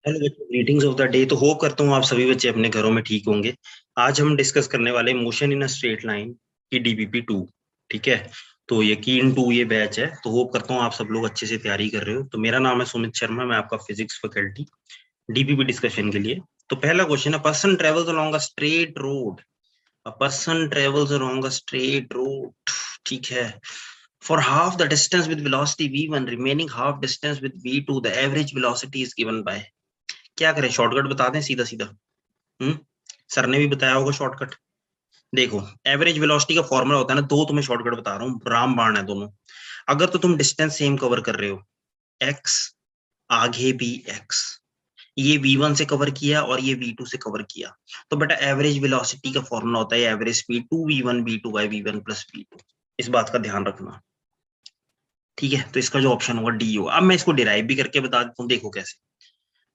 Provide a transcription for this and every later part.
Hello बच्चों, greetings of the day. तो hope करता हूँ आप सभी बच्चे अपने घरों में ठीक होंगे। आज हम डिस्कस करने वाले motion in a straight line की डीबीपी 2। ठीक है। तो यकीन 2 ये बैच है, तो होप करता हूँ आप सब लोग अच्छे से तैयारी कर रहे हो। तो मेरा नाम है सुमित शर्मा, मैं आपका फिजिक्स फैकल्टी डीबीपी डिस्कशन के लिए। तो पहला क्वेश्चन है, person travels along a straight road. A person travels along a straight road. ठीक है। For half the distance with velocity v1, remaining half distance with v2, the average velocity is given by। क्या करें, shortcut बता दें सीधा सीधा। हम्म sir ने भी बताया होगा शॉर्टकट। देखो, एवरेज वेलोसिटी का फॉर्मूला होता है ना, दो तुम्हें शॉर्टकट बता रहा हूँ, राम बाण है दोनों। अगर तो तुम डिस्टेंस सेम कवर कर रहे हो, एक्स आगे भी एक्स, ये v1 से कवर किया और ये v2 से कवर किया, तो बेटा एवरेज वेलोसिटी का फॉर्मूला होता है average speed 2v1 v2 by v1 plus v2। इस बात का ध्यान रखना। ठीक है, तो इसका जो ऑप्शन होगा डी होगा। अब मैं इसको डिराइव भी करके बता देता हूँ, देखो कैसे।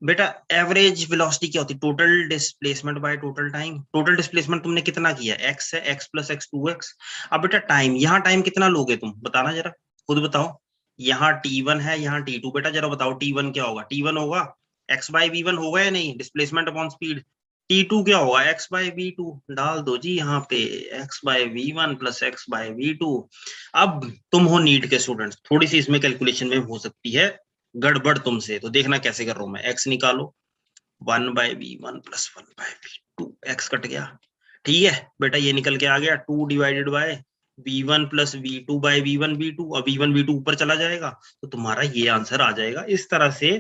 बेटा एवरेज वेलोसिटी क्या होती है? Total displacement by total time. Total displacement तुमने कितना किया? एक्स है, एक्स प्लस एक्स 2x। अब बेटा टाइम, यहाँ टाइम कितना लोगे तुम, बताना जरा, खुद बताओ। यहाँ t1 है, यहाँ t2। बेटा जरा बताओ t1 क्या होगा? t1 होगा एक्स बाई वी वन, होगा या नहीं? Displacement upon speed. t2 क्या होगा? X by v two. डाल दो जी यहाँ पे, x by v one plus x by v two. अब तुम हो नीट के स्टूडेंट्स, थोड़ी सी इसमें कैलकुलेशन में हो सकती है गड़बड़ तुमसे, तो देखना कैसे कर रहा हूं मैं। एक्स निकालो, 1/v1 plus 1/v2, x cut गया। ठीक है बेटा, ये निकल के आ गया 2 divided by v1 plus v2 bye v1 v2, और v1 v2 ऊपर चला जाएगा, तो तुम्हारा ये आंसर आ जाएगा। इस तरह से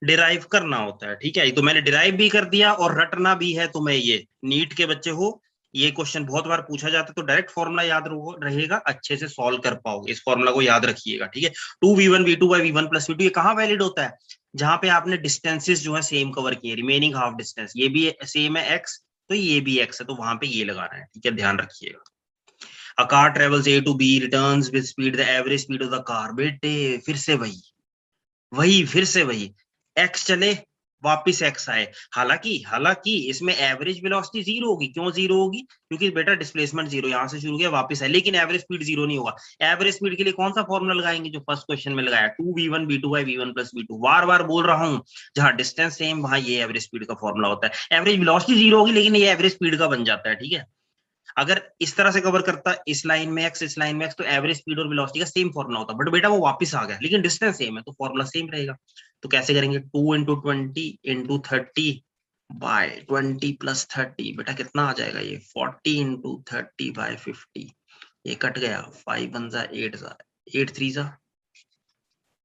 डिराइव करना होता है। ठीक है, तो मैंने डिराइव भी कर दिया और रटना भी है तुम्हें। ये नीट के बच्चे हो, ये क्वेश्चन बहुत बार पूछा जाता है, तो डायरेक्ट फॉर्मूला याद रहेगा, अच्छे से सॉल्व कर पाओगे। इस फॉर्मूला को याद रखिएगा। ठीक है, 2v1 v2 by v1 plus v2, ये कहाँ वैलिड होता है? जहां पे आपने डिस्टेंसेस जो है सेम कवर किए, रिमेनिंग हाफ डिस्टेंस ये भी सेम है एक्स, तो ये भी एक्स है, तो वहां पे ये लगाना है। ठीक है, ध्यान रखिएगा। A car travels A to B, returns with speed the average speed of the car. बेटे फिर से वही वही फिर से वही, एक्स चले वापिस एक्स आए। हालांकि हालांकि इसमें एवरेज वेलोसिटी जीरो होगी। क्यों जीरो होगी? क्योंकि बेटा डिस्प्लेसमेंट जीरो, यहां से शुरू किया वापिस है, लेकिन एवरेज स्पीड जीरो नहीं होगा। एवरेज स्पीड के लिए कौन सा फॉर्मूला लगाएंगे जो फर्स्ट क्वेश्चन में लगाया? 2v1 v2 by v1 plus v2। बार बार बोल रहा हूं, जहां डिस्टेंस सेम वहां ये एवरेज स्पीड का फॉर्मूला होता है। एवरेज वेलोसिटी जीरो होगी, लेकिन ये एवरेज स्पीड का बन जाता है। ठीक है, अगर इस तरह से कवर करता, इस लाइन में एक्स इस लाइन में एक्स, तो एवरेज स्पीड और वेलोसिटी का सेम फॉर्मूला होता। बट बेटा वो वापस आ गया, लेकिन डिस्टेंस सेम है, तो फॉर्मूला सेम रहेगा। तो कैसे करेंगे? 2 × 20 × 30 बाय 20 प्लस 30। बेटा कितना आ जाएगा ये? 40 × 30 बाय 50। ये कट गया, 5 1 जा 8 जा 8 3 जा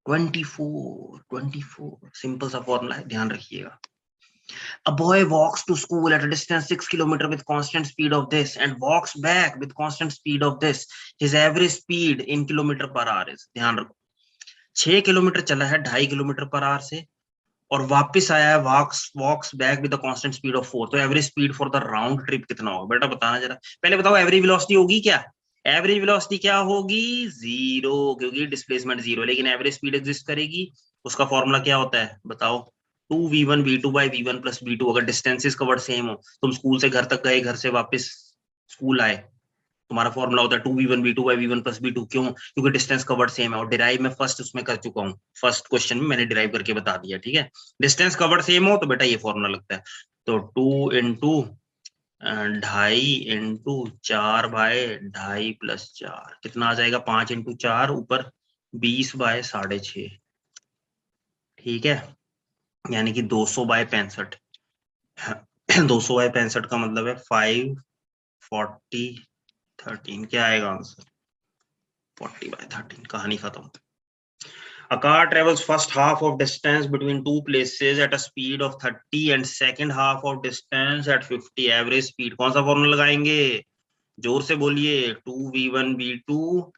24 24। सिंपल सा फॉर्मूला है, ध्यान रखिएगा। A boy walks to school at a distance 6 kilometers with constant speed of this and walks back with constant speed of this. His average speed in kilometer per hour is। ध्यान रखो, 6 kilometre चला है 2.5 kilometre per hour से, और वापस आया है walks walks back with the constant speed of 4। तो average speed for the round trip कितना होगा? बेटा बताना जरा, पहले बताओ एवरेज वेलोसिटी होगी क्या? एवरेज वेलोसिटी क्या होगी? जीरो, क्योंकि डिस्प्लेसमेंट जीरो, लेकिन एवरेज स्पीड एग्जिस्ट करेगी। उसका फॉर्मूला क्या होता है बताओ? 2v1 v2 by v1 plus v2। अगर डिस्टेंसेस कवर्ड सेम हो, तुम स्कूल से घर तक गए, घर से वापस स्कूल आए, तुम्हारा फॉर्मूला होता है 2v1 v2 by v1 plus v2। क्यों? क्योंकि डिस्टेंस कवर्ड सेम है, और डिराइव में फर्स्ट उसमें कर चुका हूँ, फर्स्ट क्वेश्चन में मैंने डिराइव करके बता दिया। ठीक है, डिस्टेंस कवर्ड सेम हो तो बेटा ये फॉर्मूला लगता है। तो 2 × 2.5 × 4 बाय 2.5 प्लस 4 कितना आ जाएगा? 5 × 4 ऊपर 20/6। ठीक है, यानी कि 200/65। 200/65 का मतलब है 5 40 13। क्या आएगा आंसर? 40/13। कहानी खत्म। A car travels first half of distance between two places at a speed of 30 and second half of distance at 50। Average speed कौन सा फॉर्मूला लगाएंगे? जोर से बोलिए। 2v1 v2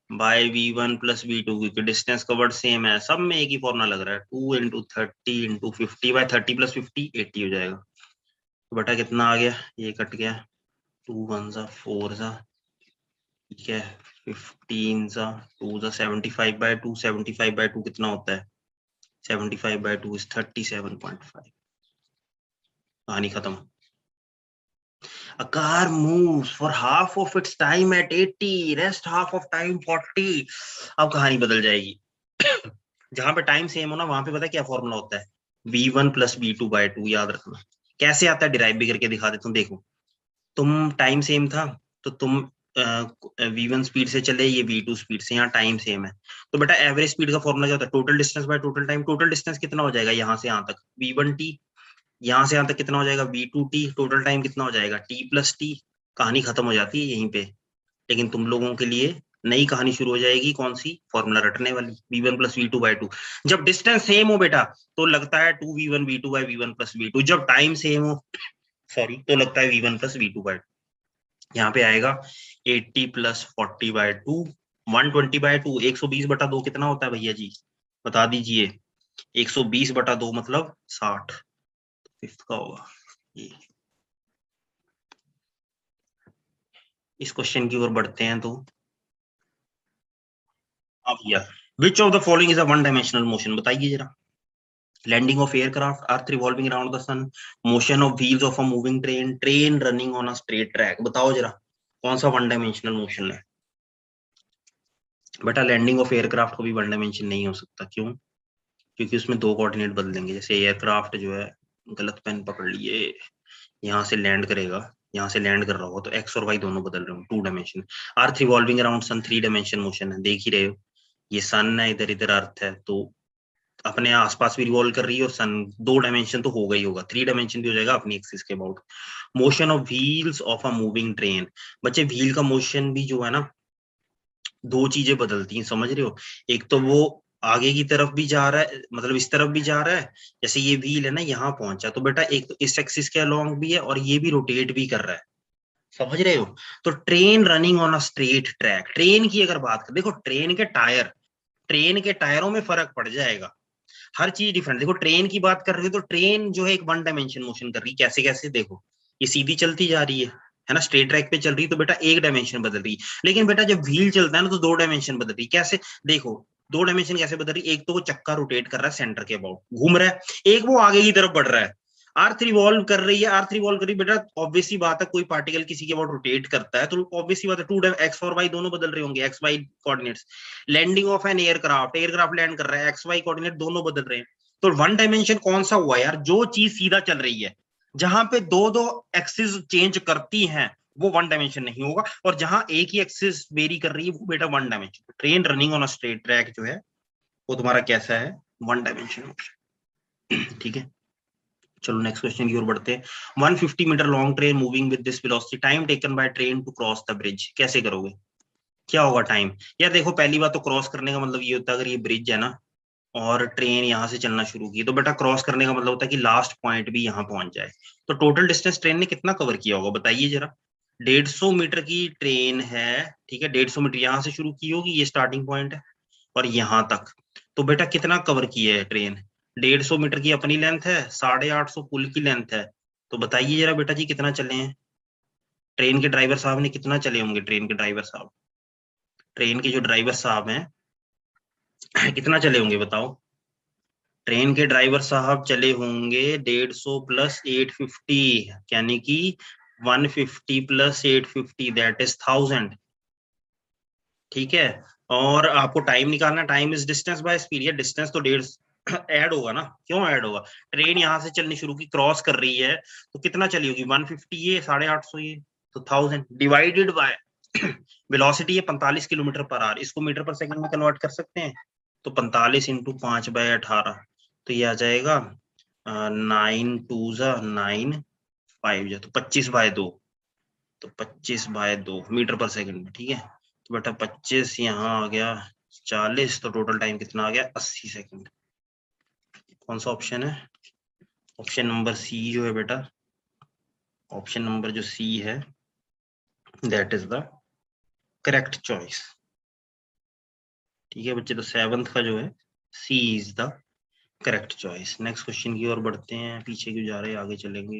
bye v1 plus v2, क्योंकि डिस्टेंस कवर्ड सेम है, सब में एक ही फॉर्मूला लग रहा है। 2 × 30 × 50 बाय 30 प्लस 50 80 हो जाएगा। तो बेटा कितना आ गया? ये कट गया, 2 1 जा 4 जा, ठीक है, 15 जा 2 जा 75/2। 75/2 कितना होता है? 75/2 इज 37.5। कहानी खत्म। A car moves for half of its time at 80, rest half of time 40। अब कहानी बदल जाएगी। जहां पे टाइम सेम हो ना, वहां पे पता है क्या फॉर्मूला होता है? v1 प्लस v2/2, याद रखना। कैसे आता है डिराइव भी करके दिखा देता हूँ। देखो तुम टाइम सेम था तो तुम v1 स्पीड से चले, ये v2 स्पीड से, यहाँ टाइम सेम है तो बेटा एवरेज स्पीड का फॉर्मूला क्या होता है, total distance by total time. Total distance कितना हो जाएगा यहाँ से यहाँ तक, v1t, यहाँ से यहाँ तक कितना हो जाएगा v2t, टोटल टाइम कितना हो जाएगा t प्लस t। कहानी खत्म हो जाती है यहीं पे, लेकिन तुम लोगों के लिए नई कहानी शुरू हो जाएगी, कौन सी, फॉर्मूला रटने वाली, v1 प्लस v2/2। जब डिस्टेंस सेम हो बेटा तो लगता है 2v1 v2/v1 प्लस v2, जब टाइम सेम हो सॉरी तो लगता है v1 प्लस v2/2। यहाँ पे आएगा 80 प्लस 40/2, 120/2, 120/2 कितना होता है भैया जी, बता दीजिए। 120/2 मतलब 60, फिफ्थ का होगा ये। इस क्वेश्चन की ओर बढ़ते हैं तो अब भैया, which of the following is a one dimensional motion, बताइए जरा। Landing of aircraft, earth revolving around the sun, motion of wheels of a moving train, train running on a straight track. बताओ जरा कौन सा वन डायमेंशनल मोशन है। बेटा landing of aircraft को भी वन डायमेंशन नहीं हो सकता, क्यों, क्योंकि उसमें दो कोऑर्डिनेट बदलेंगे। जैसे एयरक्राफ्ट जो है, गलत पेन पकड़ लिए, यहाँ से लैंड करेगा, यहाँ से लैंड कर रहा होगा तो एक्स और वाई दोनों बदल रहे हो, 2 dimension. Earth revolving around sun 3 dimension motion है, देख ही रहे हो, ये सन है, इधर इधर अर्थ है, तो अपने आसपास भी रिवॉल्व कर रही है, और सन 2 डायमेंशन तो होगा ही होगा, 3 डायमेंशन भी हो जाएगा अपनी एक्सिस के about. Motion of wheels of a moving train, बच्चे व्हील का मोशन भी जो है ना, दो चीजें बदलती हैं, समझ रहे हो। एक तो वो आगे की तरफ भी जा रहा है, मतलब इस तरफ भी जा रहा है, जैसे ये व्हील है ना यहाँ पहुंचा, तो बेटा एक तो इस एक्सिस के अलोंग भी है और ये भी रोटेट भी कर रहा है, समझ रहे हो। तो train running on a straight track, train की अगर बात करें, देखो ट्रेन के टायर, ट्रेन के टायरों में फर्क पड़ जाएगा, हर चीज डिफरेंट। देखो ट्रेन की बात कर रहे हो तो ट्रेन जो है एक वन डायमेंशन मोशन कर रही है, कैसे कैसे देखो, ये सीधी चलती जा रही है ना, स्ट्रेट ट्रैक पे चल रही है, तो बेटा एक डायमेंशन बदल रही है। लेकिन बेटा जब व्हील चलता है ना तो 2 डायमेंशन बदल रही है, कैसे देखो, 2 डायमेंशन कैसे बदल रही है, एक तो वो चक्का रोटेट कर रहा है सेंटर के अबाउट घूम रहा है, एक वो आगे की तरफ बढ़ रहा है, अर्थ रिवॉल्व कर रही है, अर्थ रिवॉल्व कर रही है, बेटा ऑब्वियसली बात है, कोई पार्टिकल किसी के अबाउट रोटेट करता है तो ऑब्वियसली बात है 2 एक्स और वाई दोनों बदल रहे होंगे, x y coordinates. Landing of an aircraft, aircraft land कर रहा है, एक्स वाई कोऑर्डिनेट दोनों बदल रहे हैं। तो वन डायमेंशन कौन सा हुआ यार, जो चीज सीधा चल रही है, जहां पे दो दो एक्सिस चेंज करती हैं वो वन डायमेंशन नहीं होगा, और जहां एक ही एक्सिस वेरी कर रही है वो बेटा one dimension. Train running on a straight track जो है वो तुम्हारा कैसा है, वन डायमेंशन। ठीक है, चलो नेक्स्ट क्वेश्चन की ओर बढ़ते हैं। 150 metre long train moving with this velocity, time taken by train to cross the bridge, कैसे करोगे, क्या होगा टाइम। यार देखो पहली बात तो क्रॉस करने का मतलब ये होता है, अगर ये ब्रिज है ना और ट्रेन यहाँ से चलना शुरू की, तो बेटा क्रॉस करने का मतलब होता है कि लास्ट पॉइंट भी यहाँ पहुंच जाए। तो टोटल डिस्टेंस ट्रेन ने कितना कवर किया होगा बताइए जरा। 150 मीटर की ट्रेन है, ठीक है, 150 मीटर यहाँ से शुरू की होगी, ये स्टार्टिंग पॉइंट है, और यहाँ तक, तो बेटा कितना कवर किया है ट्रेन, 150 मीटर की अपनी लेंथ है, 850 पुल की लेंथ है, तो बताइए जरा बेटा जी कितना चले हैं, ट्रेन के ड्राइवर साहब ने कितना चले होंगे, ट्रेन के ड्राइवर साहब, ट्रेन के जो ड्राइवर साहब हैं कितना चले होंगे बताओ। ट्रेन के ड्राइवर साहब चले होंगे 150 प्लस 850, यानी कि 150 प्लस 850 दैट इज 1000, ठीक है। और आपको टाइम निकालना, time is distance by speed, या डिस्टेंस तो 150 ऐड होगा ना, क्यों ऐड होगा, ट्रेन यहाँ से चलनी शुरू की, क्रॉस कर रही है, तो कितना चली होगी, 150 ये 850 ये, तो 1000 डिवाइडेड बाय वेलोसिटी है 45 किलोमीटर पर आवर, इसको मीटर पर सेकंड में कन्वर्ट कर सकते हैं, तो 45 इंटू 5/18, तो ये आ जाएगा 9 टू जा 9 5 जा, तो 25/2, तो 25/2 मीटर पर सेकंड में, ठीक है। तो बेटा 25 यहाँ आ गया 40, तो टोटल टाइम कितना आ गया 80 सेकंड। कौन सा ऑप्शन है, ऑप्शन नंबर सी जो है बेटा, ऑप्शन नंबर जो सी है that is the correct choice, ठीक है बच्चे। तो 7th का जो है C is the correct choice. Next question की ओर बढ़ते हैं, पीछे क्यों जा रहे हैं, आगे चलेंगे।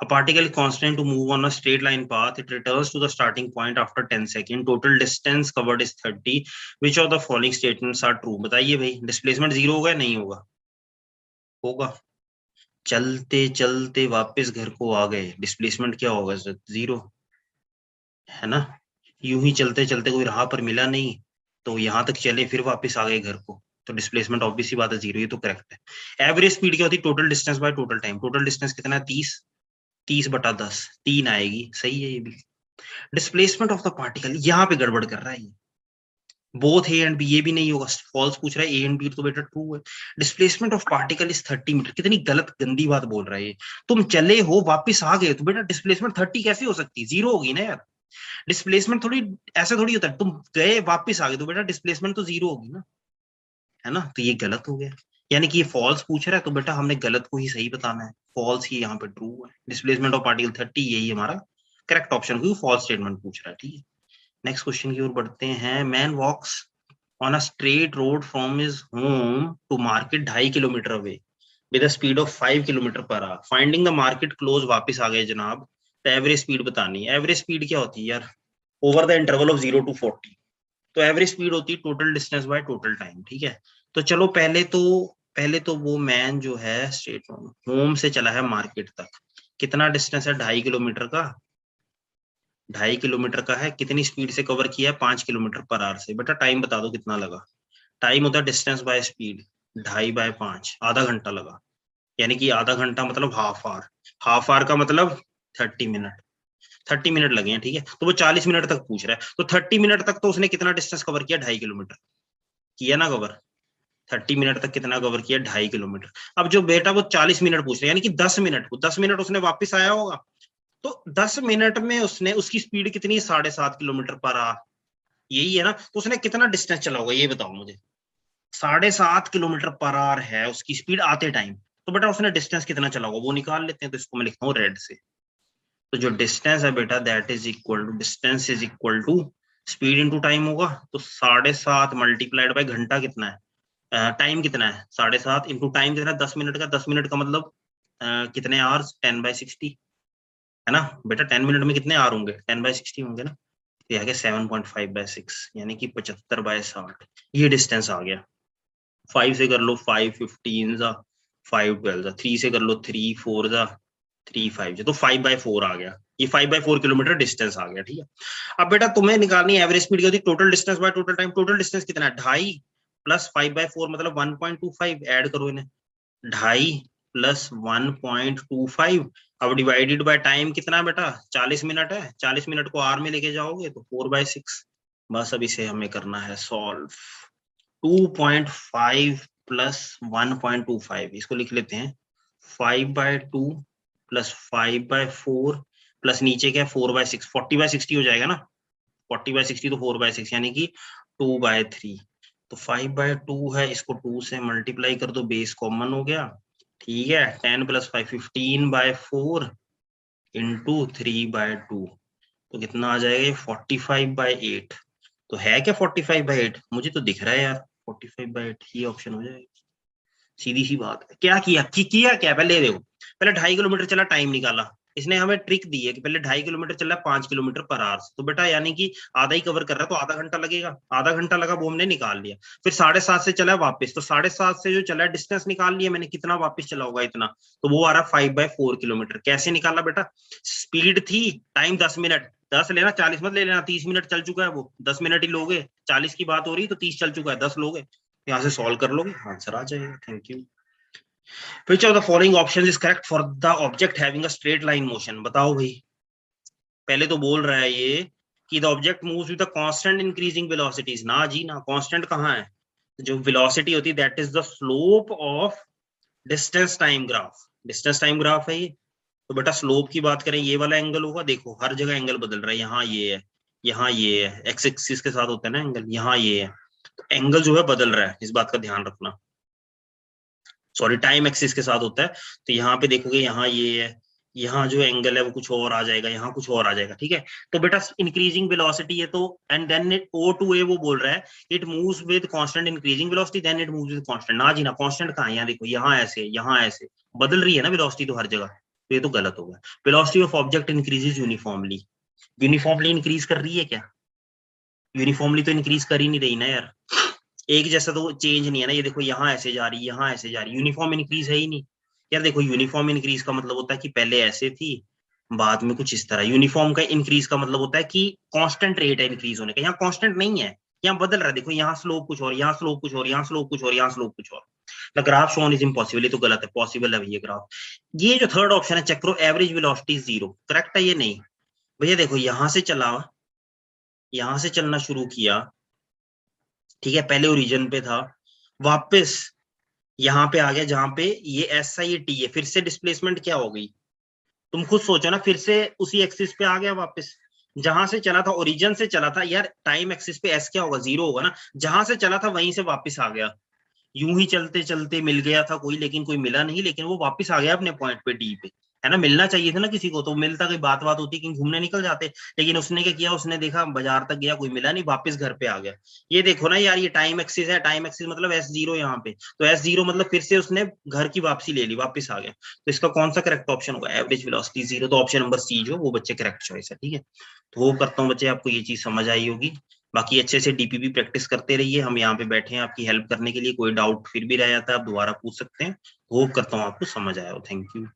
A particle constant to move on a straight line path, it returns to the starting point after 10 second, total distance covered is 30, which of the following statements are true, बताइए भाई, डिस्प्लेसमेंट 0 होगा नहीं होगा, होगा, चलते चलते वापस घर को आ गए, डिस्प्लेसमेंट क्या होगा, 0, है ना। यूं ही चलते चलते कोई राह पर मिला नहीं तो यहाँ तक चले फिर वापस आ गए घर को, तो डिस्प्लेसमेंट ऑब्वियस सी बात है 0, ये तो करेक्ट है। एवरेज स्पीड क्या होती है? Total distance by total time. Total distance कितना है? 30/10, 3 आएगी, सही है ये भी। डिस्प्लेसमेंट ऑफ द पार्टिकल, यहाँ पे गड़बड़ कर रहा है ये, बोथ ए एंड बी, ये भी नहीं होगा, फॉल्स पूछ रहा है, ए एंड बी तो बेटा ट्रू है। Displacement of particle is 30 metre, कितनी गलत गंदी बात बोल रहा है ये। तुम चले हो वापस आ गए तो बेटा डिस्प्लेसमेंट 30 कैसे हो सकती है? 0 होगी ना यार। डिस्प्लेसमेंट थोड़ी ऐसे थोड़ी होता है, तुम गए वापस आ गए तो बेटा डिस्प्लेसमेंट तो 0 होगी ना, है ना। तो ये गलत हो गया, यानी कि ये फॉल्स पूछ रहा है तो बेटा हमने गलत को ही सही बताना है, फॉल्स ही यहाँ पे ट्रू है। डिस्प्लेसमेंट ऑफ पार्टिकल 30, यही हमारा करेक्ट ऑप्शन, क्योंकि फॉल्स स्टेटमेंट पूछ रहा है, ठीक है। नेक्स्ट क्वेश्चन की ओर बढ़ते हैं। Man walks on a straight road from his home to market 2.5 kilometre away with a speed of 5 kilometre per hour, finding the market close, वापस आ गए जनाब, तो एवरेज स्पीड बतानी है। एवरेज स्पीड क्या होती है यार? Over the interval of 0 to 40, तो एवरेज स्पीड होती है total distance by total time, ठीक है। तो चलो पहले तो वो मैन जो है स्ट्रेट होम से चला है मार्केट तक, कितना डिस्टेंस है? 2.5 किलोमीटर का, 2.5 किलोमीटर का है, कितनी स्पीड से कवर किया है? 5 किलोमीटर पर आवर से। बेटा टाइम बता दो कितना लगा। टाइम होता है डिस्टेंस बाय स्पीड, 2.5/5, आधा घंटा लगा, यानी कि आधा घंटा मतलब हाफ आवर, हाफ आवर का मतलब 30 मिनट, 30 मिनट लगे हैं, ठीक है। तो वो 40 मिनट तक पूछ रहा है, तो 30 मिनट तक तो उसने कितना डिस्टेंस कवर किया? 2.5 किलोमीटर किया ना कवर। 30 मिनट तक कितना कवर किया? 2.5 किलोमीटर। अब जो बेटा वो 40 मिनट पूछ रहे हैं, यानी कि 10 मिनट को 10 मिनट उसने वापस आया होगा, तो 10 मिनट में उसने, उसकी स्पीड कितनी है? 7.5 किलोमीटर पर आवर, यही है ना। तो उसने कितना डिस्टेंस चला होगा ये बताओ मुझे। 7.5 किलोमीटर पर आवर है उसकी स्पीड आते टाइम, तो बेटा उसने डिस्टेंस कितना चला होगा वो निकाल लेते हैं। तो इसको मैं लिखता हूँ रेड से। तो जो डिस्टेंस है बेटा that is equal to, distance is equal to speed into time होगा। तो 7.5 मल्टीप्लाइड बाय घंटा कितना है, टाइम कितना है? 7.5 इंटू टाइम कितना है? 10 मिनट का, 10 मिनट का मतलब कितने आवर्स? 10/60, है ना बेटा। 10 मिनट में कितने आवर होंगे? 10/60 होंगे ना। तो आ गया 7.5/6, यानी कि 75/60, ये डिस्टेंस आ गया। 5 से कर लो 5 15 जा, 5 12 जा, 3 से कर लो 3 4 जा, 3 5 जा, तो 5/4 आ गया। ये 5/4 किलोमीटर डिस्टेंस आ गया, ठीक है। अब बेटा तुम्हें निकालनी है एवरेज स्पीड क्या होती है? Total distance by total time. Total distance कितना है? 2.5 प्लस 5/4 मतलब 1.25, ऐड करो इन्हें। 2.5 प्लस 1.25, अब डिवाइडेड बाय टाइम कितना है बेटा? 40 मिनट है, 40 मिनट को आर में लेके जाओगे तो 4/6। बस अब इसे हमें करना है सॉल्व। 2.5 प्लस 1.25, इसको लिख लेते हैं 5/2 प्लस 5/4 प्लस नीचे क्या है? 4/6, 40/60 हो जाएगा ना। 40/60 तो 4/6, यानी कि 2/3। तो 5/2 है, इसको 2 से मल्टीप्लाई कर दो, बेस कॉमन हो गया, ठीक है। 10 प्लस 5 15/4 इंटू 3/2, तो कितना आ जाएगा? 45/8। तो है क्या 45/8? मुझे तो दिख रहा है यार 45/8, ये ऑप्शन हो जाएगा। सीधी सी बात है। क्या किया किया क्या? पहले देखो, पहले 2.5 किलोमीटर चला, टाइम निकाला। इसने हमें ट्रिक दी है कि पहले 2.5 किलोमीटर चला 5 किलोमीटर पर आवर, तो बेटा यानी कि आधा ही कवर कर रहा है, तो आधा घंटा लगेगा, आधा घंटा लगा, वो हमने निकाल लिया। फिर 7.5 से चला वापस, तो 7.5 से जो चला डिस्टेंस निकाल लिया मैंने, कितना वापस चला होगा इतना, तो वो आ रहा 5/4 किलोमीटर। कैसे निकाला बेटा? स्पीड थी, टाइम 10 मिनट, 10 लेना, 40 मत ले लेना, 30 मिनट चल चुका है वो, 10 मिनट ही लोगे, 40 की बात हो रही तो 30 चल चुका है, 10 लोगे, यहाँ से सॉल्व कर लोगे, आंसर आ जाएगा। Thank you. Which of the following options is correct for the object having a straight line motion? बताओ भाई। पहले तो बोल रहा है ये कि the object moves with a constant increasing velocities, ना जी ना, constant कहाँ है? जो velocity होती है that is the slope of distance time graph, distance time graph है ये। तो बेटा स्लोप की बात करें, ये वाला एंगल होगा, देखो हर जगह एंगल बदल रहा है, यहाँ ये है, यहाँ ये है, एक्स एक्सिस के साथ होता है ना एंगल, यहाँ ये है, तो एंगल जो है बदल रहा है, इस बात का ध्यान रखना। सॉरी, टाइम एक्सिस के साथ होता है, तो यहाँ पे देखोगे यहाँ ये है, यहाँ जो एंगल है वो कुछ और आ जाएगा, यहाँ कुछ और आ जाएगा, ठीक है। तो बेटा इंक्रीजिंग वेलोसिटी है, तो एंड देन इट O2A वो बोल रहा है it moves with constant increasing velocity, then it moves with constant, ना जी ना, कांस्टेंट कहाँ है? यहाँ देखो, यहाँ ऐसे, यहाँ ऐसे बदल रही है ना वेलोसिटी तो हर जगह, तो ये तो गलत होगा। Velocity of object increases uniformly, uniformly increase कर रही है क्या? यूनिफॉर्मली तो इंक्रीज कर ही नहीं रही ना यार, एक जैसा तो चेंज नहीं है ना। ये देखो यहाँ ऐसे जा रही, यहाँ ऐसे जा रही, यूनिफॉर्म इंक्रीज है ही नहीं यार। देखो यूनिफॉर्म इंक्रीज का मतलब होता है कि पहले ऐसे थी, बाद में कुछ इस तरह। यूनिफॉर्म का इंक्रीज का मतलब होता है कि कांस्टेंट रेट है इंक्रीज होने का, यहाँ कांस्टेंट नहीं है, यहाँ बदल रहा है, देखो यहाँ स्लोप कुछ और, यहाँ स्लोप कुछ और, यहाँ स्लोप कुछ और, यहाँ स्लोप कुछ और। The graph shown is impossible, ये तो गलत है, पॉसिबल है भैया ग्राफ। ये जो थर्ड ऑप्शन है चेक करो, एवरेज वेलोसिटी 0, करेक्ट है ये? नहीं भैया, देखो यहाँ से चला, यहाँ से चलना शुरू किया, ठीक है, पहले ओरिजिन पे था, वापस यहाँ पे आ गया जहां पे ये एस है ये टी है, फिर से डिस्प्लेसमेंट क्या हो गई, तुम खुद सोचो ना, फिर से उसी एक्सिस पे आ गया वापस, जहां से चला था, ओरिजिन से चला था यार, टाइम एक्सिस पे एस क्या होगा, 0 होगा ना, जहां से चला था वहीं से वापस आ गया। यूं ही चलते चलते मिल गया था कोई, लेकिन कोई मिला नहीं, लेकिन वो वापस आ गया अपने पॉइंट पे डी पे, है ना, मिलना चाहिए था ना किसी को, तो मिलता, कोई बात बात होती कि घूमने निकल जाते, लेकिन उसने क्या किया, उसने देखा बाजार तक गया, कोई मिला नहीं, वापस घर पे आ गया। ये देखो ना यार, ये टाइम एक्सिस है, टाइम एक्सिस मतलब S0 यहाँ पे, तो S0 मतलब फिर से उसने घर की वापसी ले ली, वापस आ गया, तो इसका कौन सा करेक्ट ऑप्शन होगा, एवरेज वेलोसिटी 0, तो ऑप्शन नंबर सी जो वो बच्चे करेक्ट चॉइस है, ठीक है। तो होप करता हूँ बच्चे आपको ये चीज समझ आई होगी। बाकी अच्छे से डीपीपी प्रैक्टिस करते रहिए, हम यहाँ पे बैठे हैं आपकी हेल्प करने के लिए, कोई डाउट फिर भी रह जाता है आप दोबारा पूछ सकते हैं। होप करता हूँ आपको समझ आया हो, थैंक यू।